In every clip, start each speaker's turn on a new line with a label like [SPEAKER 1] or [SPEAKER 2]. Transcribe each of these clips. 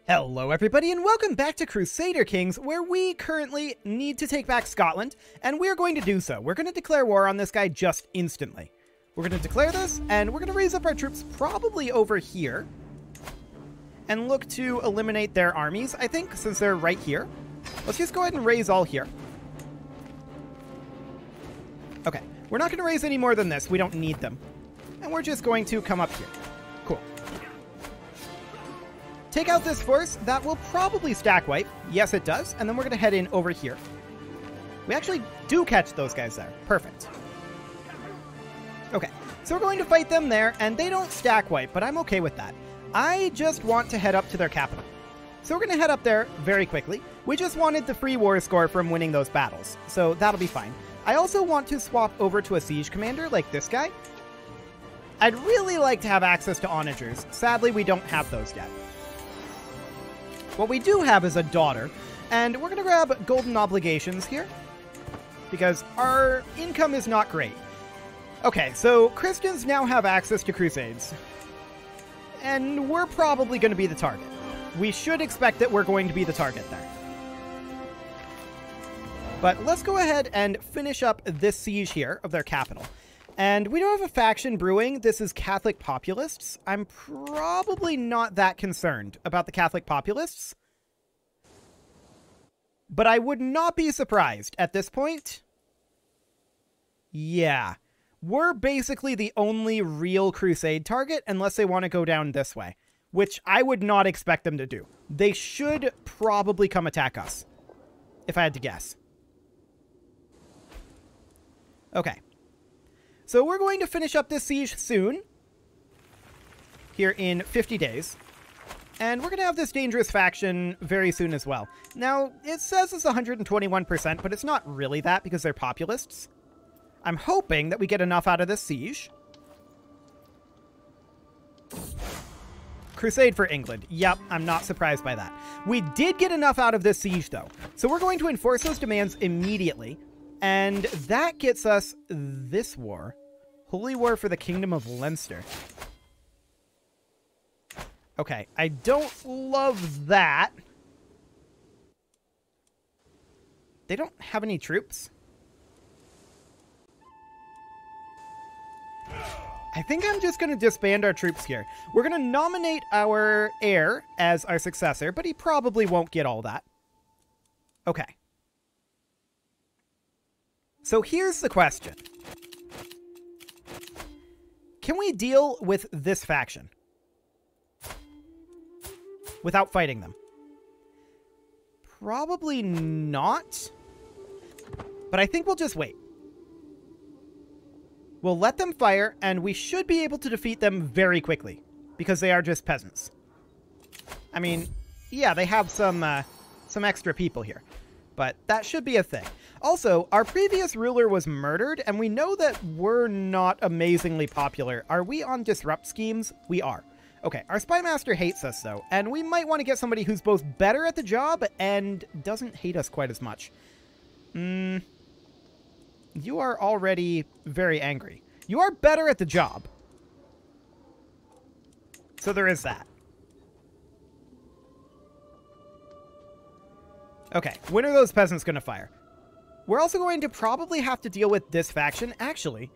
[SPEAKER 1] Hello everybody and welcome back to Crusader Kings, where we currently need to take back Scotland, and we're going to do so. We're going to declare war on this guy just instantly. We're going to declare this, and we're going to raise up our troops probably over here, and look to eliminate their armies, I think, since they're right here. Let's just go ahead and raise all here. Okay, we're not going to raise any more than this. We don't need them. And we're just going to come up here. Cool. Take out this force. That will probably stack wipe. Yes, it does. And then we're going to head in over here. We actually do catch those guys there. Perfect. Okay, so we're going to fight them there, and they don't stack wipe, but I'm okay with that. I just want to head up to their capital. So we're going to head up there very quickly. We just wanted the free war score from winning those battles, so that'll be fine. I also want to swap over to a siege commander like this guy. I'd really like to have access to onagers. Sadly, we don't have those yet. What we do have is a daughter, and we're going to grab golden obligations here, because our income is not great. Okay, so Christians now have access to crusades, and we're probably going to be the target. We should expect that we're going to be the target there. But let's go ahead and finish up this siege here of their capital. And we don't have a faction brewing. This is Catholic populists. I'm probably not that concerned about the Catholic populists. But I would not be surprised at this point. Yeah. We're basically the only real crusade target unless they want to go down this way, which I would not expect them to do. They should probably come attack us, if I had to guess. Okay. So we're going to finish up this siege soon, here in 50 days, and we're going to have this dangerous faction very soon as well. Now, it says it's 121%, but it's not really that because they're populists. I'm hoping that we get enough out of this siege. Crusade for England. Yep, I'm not surprised by that. We did get enough out of this siege, though, so we're going to enforce those demands immediately. And that gets us this war. Holy War for the Kingdom of Leinster. Okay, I don't love that. They don't have any troops. I think I'm just going to disband our troops here. We're going to nominate our heir as our successor, but he probably won't get all that. Okay. So here's the question. Can we deal with this faction without fighting them? Probably not. But I think we'll just wait. We'll let them fire, and we should be able to defeat them very quickly, because they are just peasants. I mean, yeah, they have some extra people here, but that should be a thing. Also, our previous ruler was murdered, and we know that we're not amazingly popular. Are we on disrupt schemes? We are. Okay, our spy master hates us, though, and we might want to get somebody who's both better at the job and doesn't hate us quite as much. You are already very angry. You are better at the job. So there is that. Okay, when are those peasants going to fire? We're also going to probably have to deal with this faction. Actually,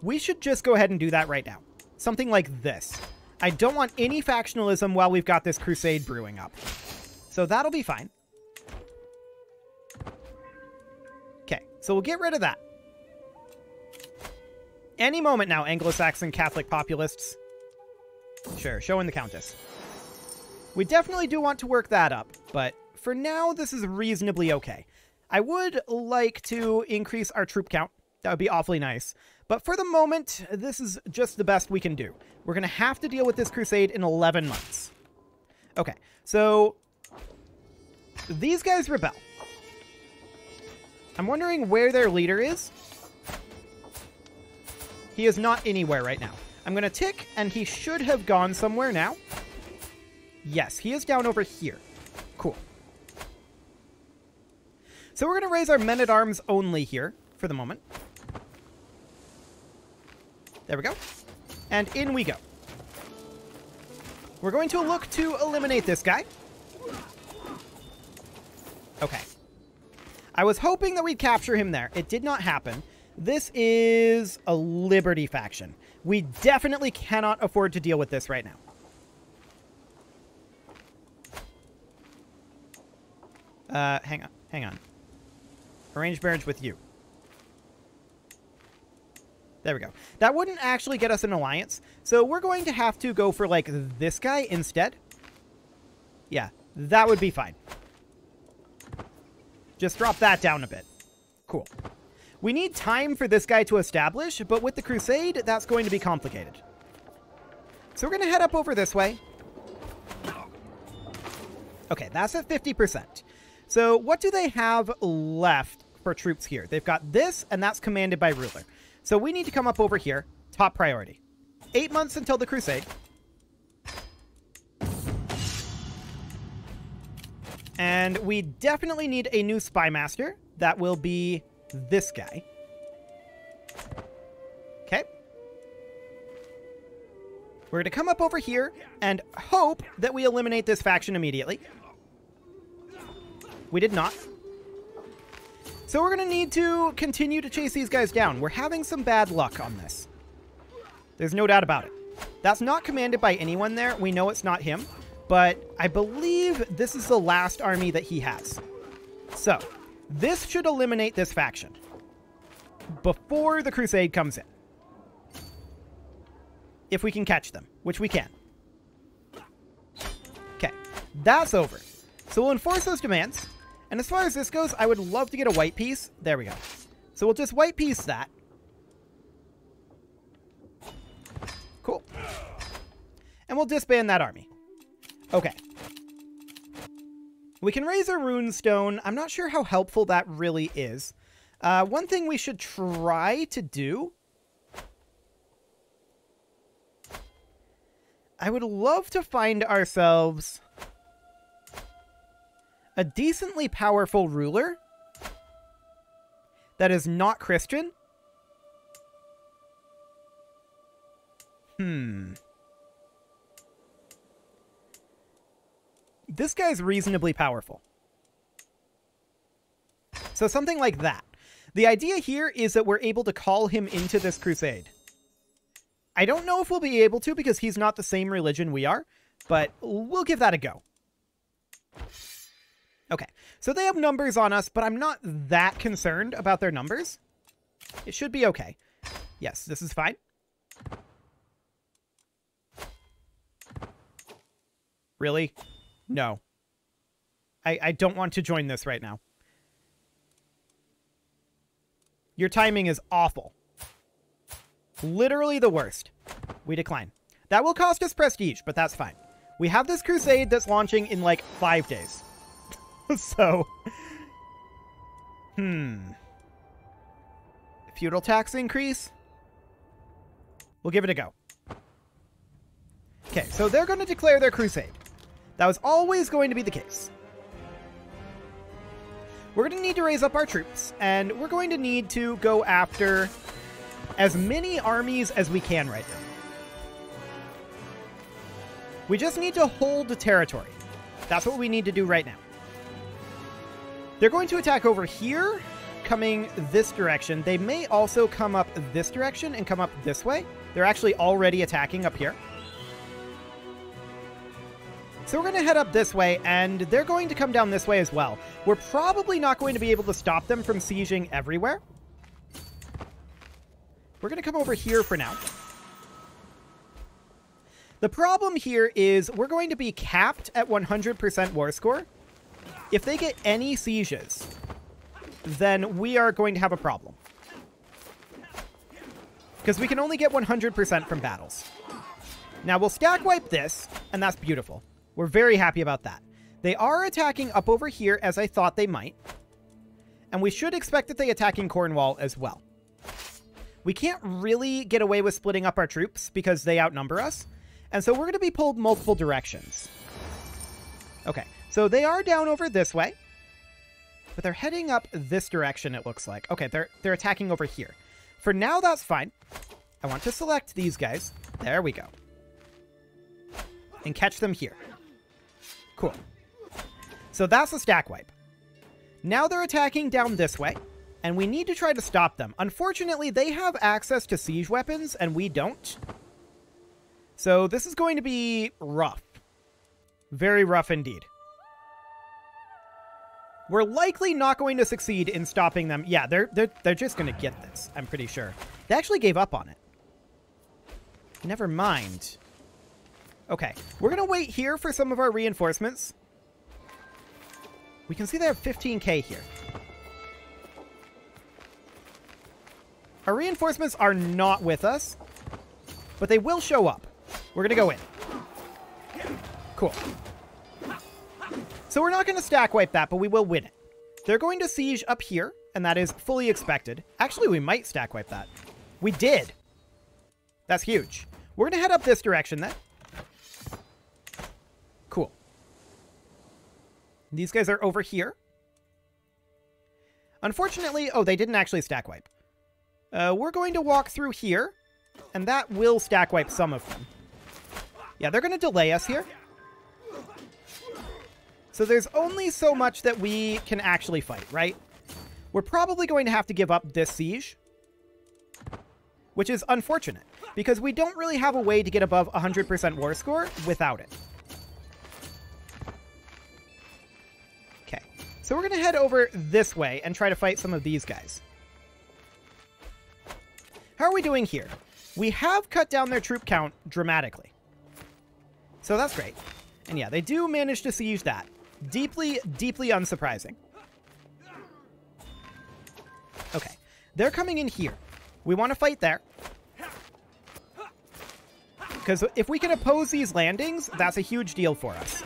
[SPEAKER 1] we should just go ahead and do that right now. Something like this. I don't want any factionalism while we've got this crusade brewing up. So that'll be fine. Okay, so we'll get rid of that. Any moment now, Anglo-Saxon Catholic populists. Sure, showing the Countess. We definitely do want to work that up, but for now, this is reasonably okay. I would like to increase our troop count. That would be awfully nice. But for the moment, this is just the best we can do. We're going to have to deal with this crusade in 11 months. Okay, so these guys rebel. I'm wondering where their leader is. He is not anywhere right now. I'm going to tick, and he should have gone somewhere now. Yes, he is down over here. Cool. So we're going to raise our men-at-arms only here for the moment. There we go. And in we go. We're going to look to eliminate this guy. Okay. I was hoping that we'd capture him there. It did not happen. This is a Liberty faction. We definitely cannot afford to deal with this right now. Hang on. Arrange marriage with you. There we go. That wouldn't actually get us an alliance, so we're going to have to go for, like, this guy instead. Yeah, that would be fine. Just drop that down a bit. Cool. We need time for this guy to establish, but with the Crusade, that's going to be complicated. So we're going to head up over this way. Okay, that's at 50%. So what do they have left for troops here? They've got this, and that's commanded by ruler. So we need to come up over here. Top priority. 8 months until the Crusade. And we definitely need a new spy master. That will be this guy. Okay. We're going to come up over here and hope that we eliminate this faction immediately. We did not. So we're going to need to continue to chase these guys down. We're having some bad luck on this. There's no doubt about it. That's not commanded by anyone there. We know it's not him. But I believe this is the last army that he has. So, this should eliminate this faction before the Crusade comes in. If we can catch them, which we can. Okay, that's over. So we'll enforce those demands. And as far as this goes, I would love to get a white piece. There we go. So we'll just white piece that. Cool. And we'll disband that army. Okay. We can raise a runestone. I'm not sure how helpful that really is. One thing we should try to do... I would love to find ourselves a decently powerful ruler that is not Christian. This guy's reasonably powerful. So something like that. The idea here is that we're able to call him into this crusade. I don't know if we'll be able to because he's not the same religion we are, but we'll give that a go. Okay, so they have numbers on us, but I'm not that concerned about their numbers. It should be okay. Yes, this is fine. Really? No. I don't want to join this right now. Your timing is awful. Literally the worst. We decline. That will cost us prestige, but that's fine. We have this crusade that's launching in like 5 days. So... Feudal tax increase? We'll give it a go. Okay, so they're going to declare their crusade. That was always going to be the case. We're going to need to raise up our troops, and we're going to need to go after as many armies as we can right now. We just need to hold the territory. That's what we need to do right now. They're going to attack over here, coming this direction. They may also come up this direction and come up this way. They're actually already attacking up here. So we're going to head up this way, and they're going to come down this way as well. We're probably not going to be able to stop them from sieging everywhere. We're going to come over here for now. The problem here is we're going to be capped at 100% war score. If they get any sieges, then we are going to have a problem. Because we can only get 100% from battles. Now, we'll stack wipe this, and that's beautiful. We're very happy about that. They are attacking up over here, as I thought they might. And we should expect that they attack in Cornwall as well. We can't really get away with splitting up our troops because they outnumber us. And so we're going to be pulled multiple directions. Okay, so they are down over this way. But they're heading up this direction, it looks like. Okay, they're attacking over here. For now, that's fine. I want to select these guys. There we go. And catch them here. Cool. So that's the stack wipe. Now they're attacking down this way, and we need to try to stop them. Unfortunately, they have access to siege weapons, and we don't. So this is going to be rough. Very rough indeed. We're likely not going to succeed in stopping them. Yeah, they're just going to get this, I'm pretty sure. They actually gave up on it. Never mind. Okay, we're going to wait here for some of our reinforcements. We can see they have 15k here. Our reinforcements are not with us, but they will show up. We're going to go in. Cool. So we're not going to stack wipe that, but we will win it. They're going to siege up here, and that is fully expected. Actually, we might stack wipe that. We did. That's huge. We're going to head up this direction then. Cool. These guys are over here. Unfortunately, oh, they didn't actually stack wipe. We're going to walk through here, and that will stack wipe some of them. Yeah, they're going to delay us here. So there's only so much that we can actually fight, right? We're probably going to have to give up this siege, which is unfortunate, because we don't really have a way to get above 100% war score without it. Okay, so we're going to head over this way and try to fight some of these guys. How are we doing here? We have cut down their troop count dramatically. So that's great. And yeah, they do manage to siege that. Deeply, deeply unsurprising. Okay, they're coming in here. We want to fight there. Because if we can oppose these landings, that's a huge deal for us.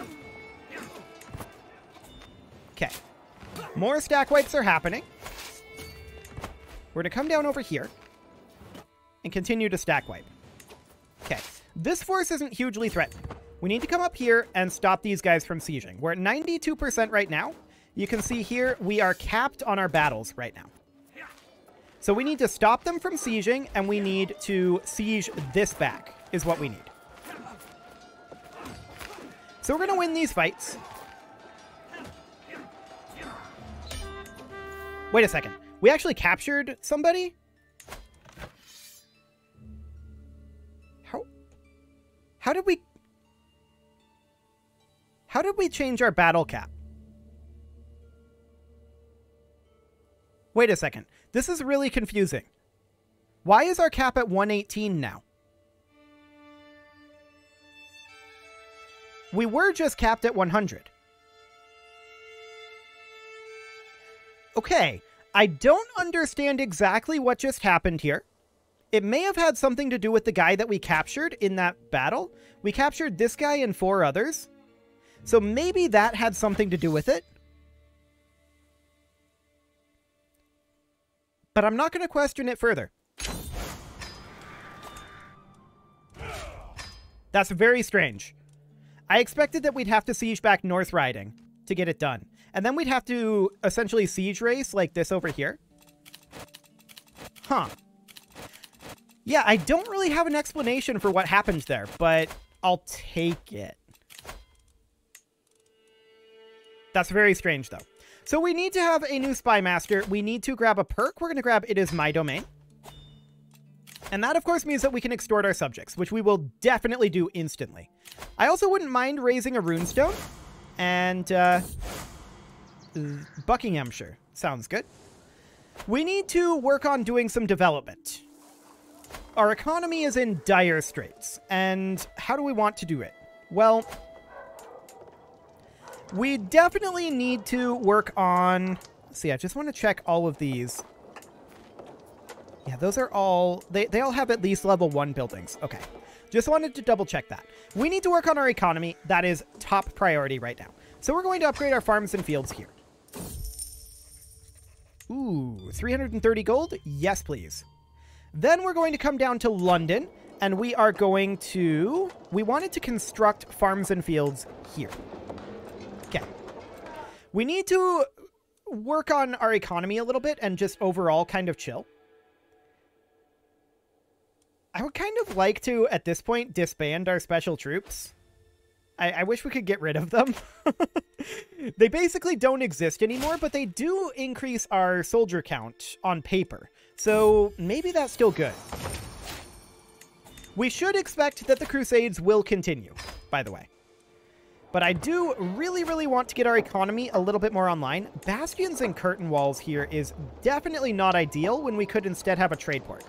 [SPEAKER 1] Okay. More stack wipes are happening. We're going to come down over here and continue to stack wipe. Okay. This force isn't hugely threatening. We need to come up here and stop these guys from sieging. We're at 92% right now. You can see here we are capped on our battles right now. So we need to stop them from sieging, and we need to siege this back, is what we need. So we're going to win these fights. Wait a second. We actually captured somebody? How did we... How did we change our battle cap? Wait a second. This is really confusing. Why is our cap at 118 now? We were just capped at 100. Okay, I don't understand exactly what just happened here. It may have had something to do with the guy that we captured in that battle. We captured this guy and 4 others. So maybe that had something to do with it. But I'm not going to question it further. That's very strange. I expected that we'd have to siege back North Riding to get it done. And then we'd have to essentially siege race like this over here. Huh. Yeah, I don't really have an explanation for what happened there, but I'll take it. That's very strange, though. So we need to have a new Spy Master. We need to grab a perk. We're going to grab It Is My Domain. And that, of course, means that we can extort our subjects, which we will definitely do instantly. I also wouldn't mind raising a runestone. And Buckinghamshire. Sounds good. We need to work on doing some development. Our economy is in dire straits. And how do we want to do it? Well... we definitely need to work on... see, I just want to check all of these. Yeah, those are all... They all have at least level 1 buildings. Okay. Just wanted to double check that. We need to work on our economy. That is top priority right now. So we're going to upgrade our farms and fields here. Ooh, 330 gold? Yes, please. Then we're going to come down to London, and we are going to... we wanted to construct farms and fields here. Okay. We need to work on our economy a little bit and just overall kind of chill. I would kind of like to, at this point, disband our special troops. I wish we could get rid of them. They basically don't exist anymore, but they do increase our soldier count on paper. So maybe that's still good. We should expect that the Crusades will continue, by the way. But I do really, really want to get our economy a little bit more online. Bastions and curtain walls here is definitely not ideal when we could instead have a trade port.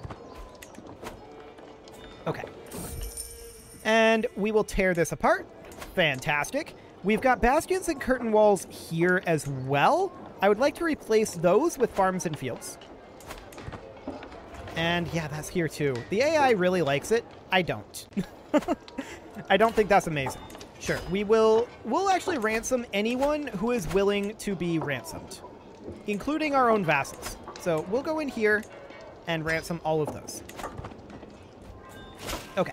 [SPEAKER 1] Okay. And we will tear this apart. Fantastic. We've got bastions and curtain walls here as well. I would like to replace those with farms and fields. And yeah, that's here too. The AI really likes it. I don't. I don't think that's amazing. Sure, we'll actually ransom anyone who is willing to be ransomed, including our own vassals. So we'll go in here and ransom all of those. Okay.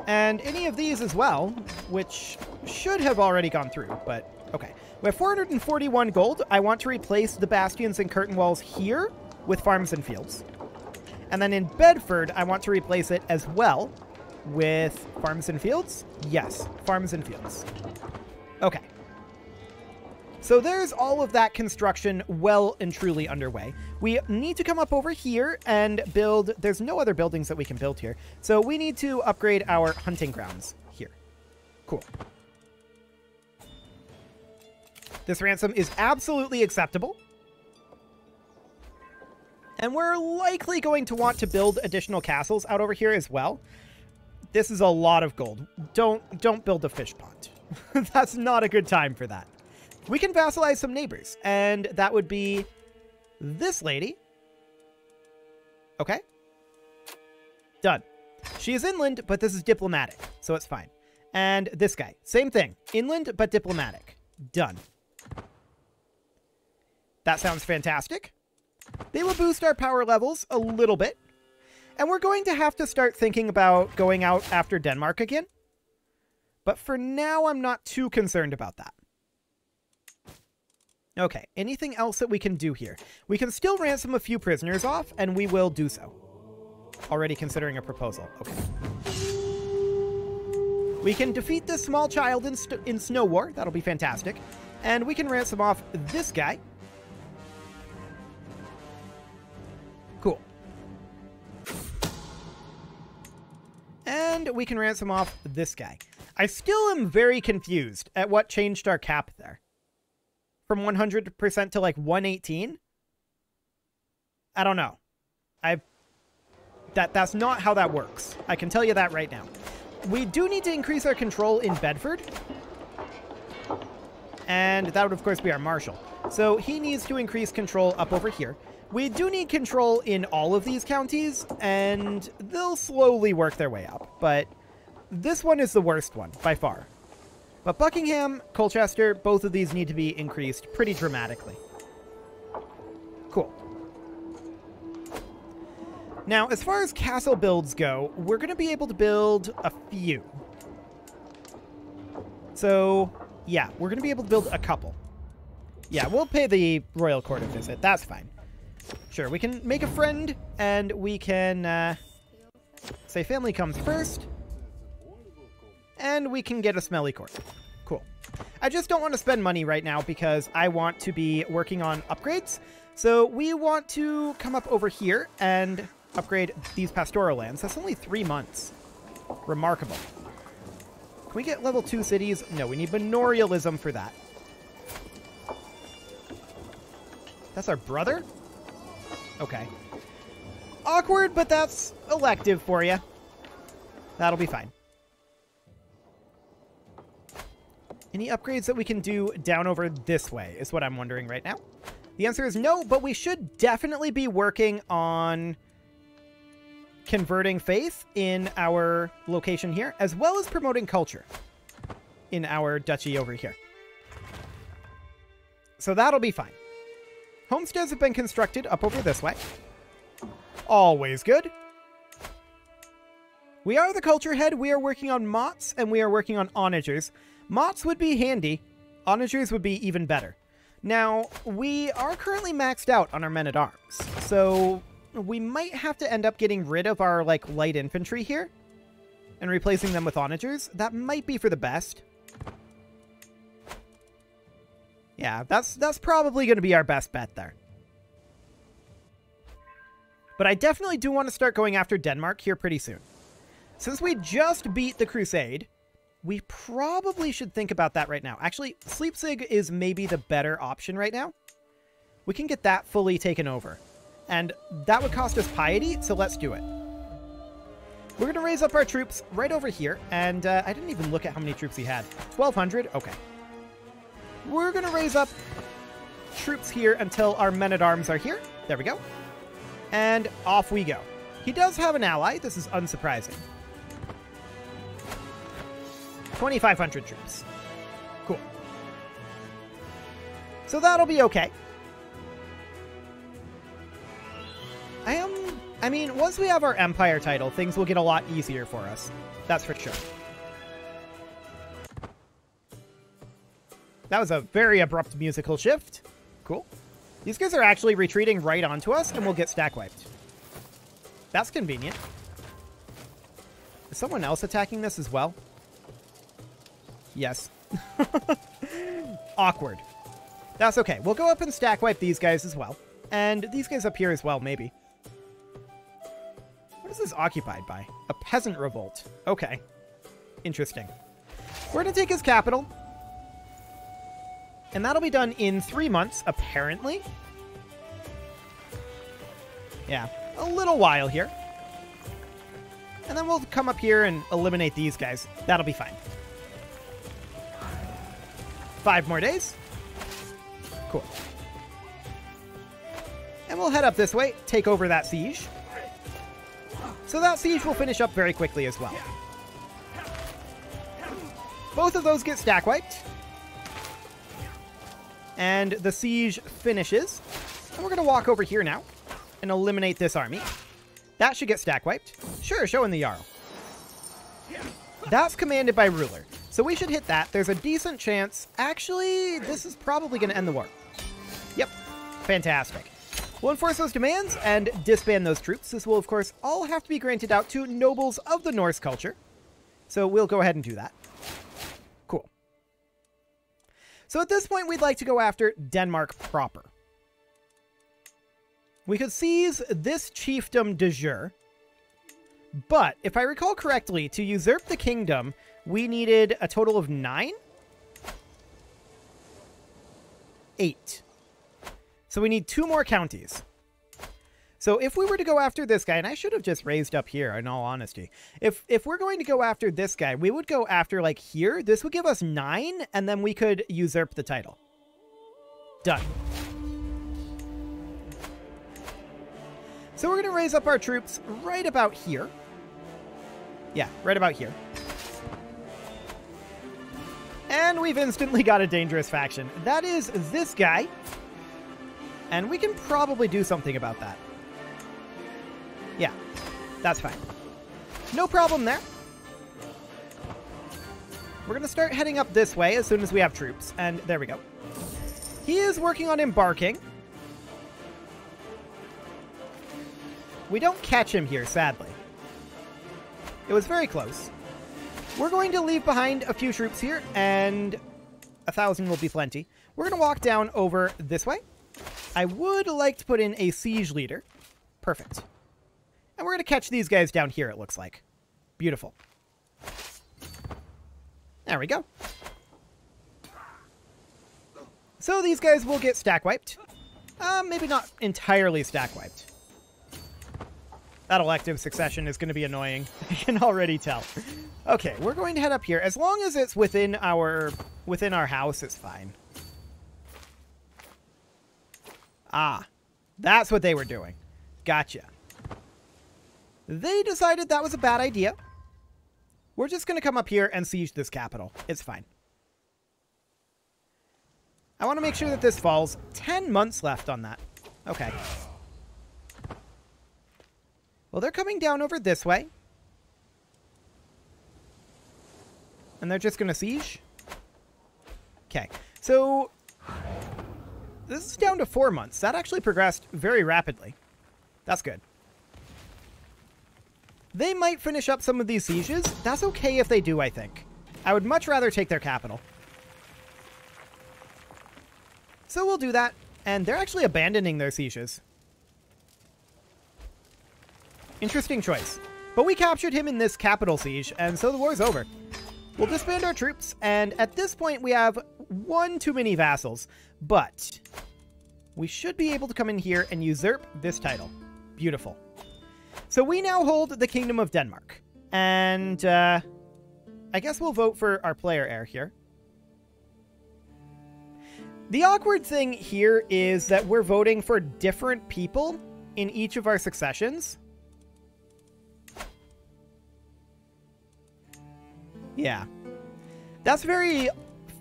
[SPEAKER 1] And any of these as well, which should have already gone through, but okay. We have 441 gold. I want to replace the bastions and curtain walls here with farms and fields. And then in Bedford, I want to replace it as well with farms and fields. Yes, farms and fields. Okay. So there's all of that construction well and truly underway. We need to come up over here and build... There's no other buildings that we can build here. So we need to upgrade our hunting grounds here. Cool. This ransom is absolutely acceptable. And we're likely going to want to build additional castles out over here as well. This is a lot of gold. Don't build a fish pond. That's not a good time for that. We can vassalize some neighbors, and that would be this lady. Okay. Done. She is inland, but this is diplomatic, so it's fine. And this guy, same thing. Inland, but diplomatic. Done. That sounds fantastic. They will boost our power levels a little bit. And we're going to have to start thinking about going out after Denmark again. But for now, I'm not too concerned about that. Okay, anything else that we can do here? We can still ransom a few prisoners off, and we will do so. Already considering a proposal. Okay. We can defeat this small child in Snow War. That'll be fantastic. And we can ransom off this guy. Cool. And we can ransom off this guy. I still am very confused at what changed our cap there. From 100% to like 118? I don't know. That's not how that works. I can tell you that right now. We do need to increase our control in Bedford. And that would, of course, be our marshal. So he needs to increase control up over here. We do need control in all of these counties, and they'll slowly work their way up. But this one is the worst one, by far. But Buckingham, Colchester, both of these need to be increased pretty dramatically. Cool. Now, as far as castle builds go, we're going to be able to build a few. So, yeah, we're going to be able to build a couple. Yeah, we'll pay the royal court a visit. That's fine. Sure, we can make a friend, and we can say family comes first. And we can get a smelly court. Cool. I just don't want to spend money right now because I want to be working on upgrades. So we want to come up over here and upgrade these pastoral lands. That's only 3 months. Remarkable. Can we get level 2 cities? No, we need manorialism for that. That's our brother? Okay. Awkward, but that's elective for you. That'll be fine. Any upgrades that we can do down over this way is what I'm wondering right now. The answer is no, but we should definitely be working on converting faith in our location here, as well as promoting culture in our duchy over here. So that'll be fine. Homesteads have been constructed up over this way. Always good. We are the culture head. We are working on motts, and we are working on onagers. Motts would be handy. Onagers would be even better. Now, we are currently maxed out on our men-at-arms, so we might have to end up getting rid of our, like, light infantry here. and replacing them with onagers, that might be for the best. Yeah, that's probably going to be our best bet there. But I definitely do want to start going after Denmark here pretty soon. Since we just beat the Crusade, we probably should think about that right now. Actually, Sleipzig is maybe the better option right now. We can get that fully taken over. And that would cost us piety, so let's do it. We're going to raise up our troops right over here. And I didn't even look at how many troops he had. 1,200? Okay. We're going to raise up troops here until our men-at-arms are here. There we go. And off we go. He does have an ally. This is unsurprising. 2,500 troops. Cool. So that'll be okay. I mean, once we have our Empire title, things will get a lot easier for us. That's for sure. That was a very abrupt musical shift. Cool. These guys are actually retreating right onto us, and we'll get stack wiped. That's convenient. Is someone else attacking this as well? Yes. Awkward. That's okay. We'll go up and stack wipe these guys as well. And these guys up here as well, maybe. What is this occupied by? A peasant revolt. Okay. Interesting. We're going to take his capital. And that'll be done in 3 months, apparently. Yeah, a little while here. And then we'll come up here and eliminate these guys. That'll be fine. 5 more days. Cool. And we'll head up this way, take over that siege. So that siege will finish up very quickly as well. Both of those get stack wiped. And the siege finishes. And we're going to walk over here now and eliminate this army. That should get stack wiped. Sure, show in the Jarl. That's commanded by ruler. So we should hit that. There's a decent chance. Actually, this is probably going to end the war. Yep. Fantastic. We'll enforce those demands and disband those troops. This will, of course, all have to be granted out to nobles of the Norse culture. So we'll go ahead and do that. Cool. So at this point, we'd like to go after Denmark proper. We could seize this chiefdom de jure. But if I recall correctly, to usurp the kingdom, we needed a total of 9? 8. So we need 2 more counties. So if we were to go after this guy, and I should have just raised up here, in all honesty. If we're going to go after this guy, we would go after, like, here. This would give us 9, and then we could usurp the title. Done. So we're going to raise up our troops right about here. Yeah, right about here. And we've instantly got a dangerous faction. That is this guy. And we can probably do something about that. Yeah, that's fine. No problem there. We're going to start heading up this way as soon as we have troops. And there we go. He is working on embarking. We don't catch him here, sadly. It was very close. We're going to leave behind a few troops here, and 1,000 will be plenty. We're going to walk down over this way. I would like to put in a siege leader. Perfect. And we're going to catch these guys down here, it looks like. Beautiful. There we go. So these guys will get stack wiped. Maybe not entirely stack wiped. That elective succession is going to be annoying. I can already tell. Okay, we're going to head up here. As long as it's within our house, it's fine. Ah, that's what they were doing. Gotcha. They decided that was a bad idea. We're just going to come up here and siege this capital. It's fine. I want to make sure that this falls. 10 months left on that. Okay. Well, they're coming down over this way. And they're just going to siege. Okay. So this is down to 4 months. That actually progressed very rapidly. That's good. They might finish up some of these sieges. That's okay if they do, I think. I would much rather take their capital. So we'll do that. And they're actually abandoning their sieges. Interesting choice. But we captured him in this capital siege, and so the war's over. We'll disband our troops, and at this point we have one too many vassals. But we should be able to come in here and usurp this title. Beautiful. So we now hold the Kingdom of Denmark. And I guess we'll vote for our player heir here. The awkward thing here is that we're voting for different people in each of our successions. Yeah. That's very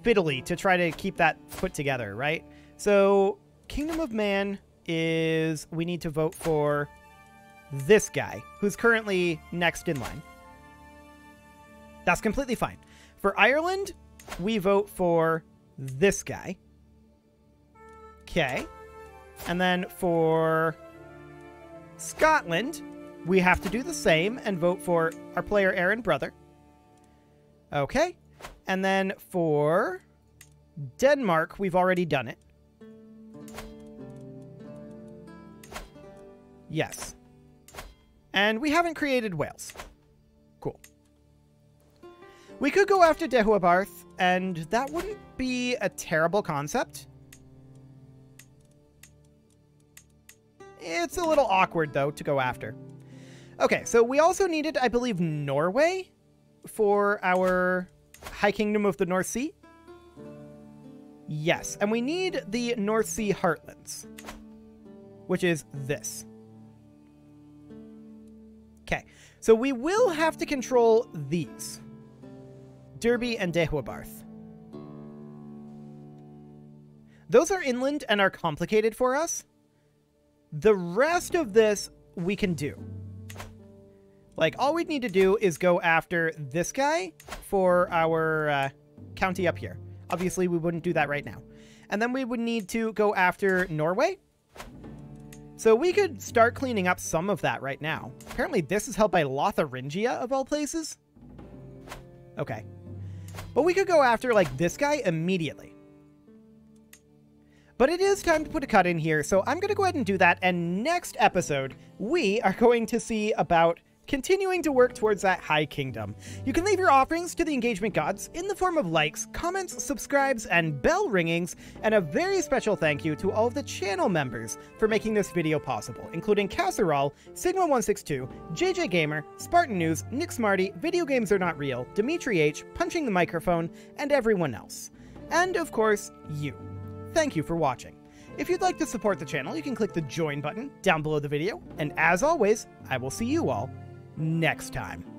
[SPEAKER 1] fiddly to try to keep that put together, right? So, Kingdom of Man is... we need to vote for this guy, who's currently next in line. That's completely fine. For Ireland, we vote for this guy. Okay. And then for Scotland, we have to do the same and vote for our player heir and brother. Okay. And then for Denmark, we've already done it. Yes. And we haven't created Wales. Cool. We could go after Deheubarth, and that wouldn't be a terrible concept. It's a little awkward, though, to go after. Okay, so we also needed, I believe, Norway for our High Kingdom of the North Sea. Yes, and we need the North Sea Heartlands, which is this. Okay, so we will have to control these. Derby and Deheubarth. Those are inland and are complicated for us. The rest of this we can do. Like, all we'd need to do is go after this guy for our county up here. Obviously, we wouldn't do that right now. And then we would need to go after Norway. So we could start cleaning up some of that right now. Apparently, this is held by Lotharingia, of all places. Okay. But we could go after, like, this guy immediately. But it is time to put a cut in here, so I'm going to go ahead and do that. And next episode, we are going to see about continuing to work towards that High Kingdom. You can leave your offerings to the engagement gods in the form of likes, comments, subscribes, and bell ringings, and a very special thank you to all of the channel members for making this video possible, including Casserole, Sigma162, JJ Gamer, Spartan News, Nick Smarty, Video Games Are Not Real, Dimitri H, Punching the Microphone, and everyone else. And of course, you. Thank you for watching. If you'd like to support the channel, you can click the join button down below the video, and as always, I will see you all next time.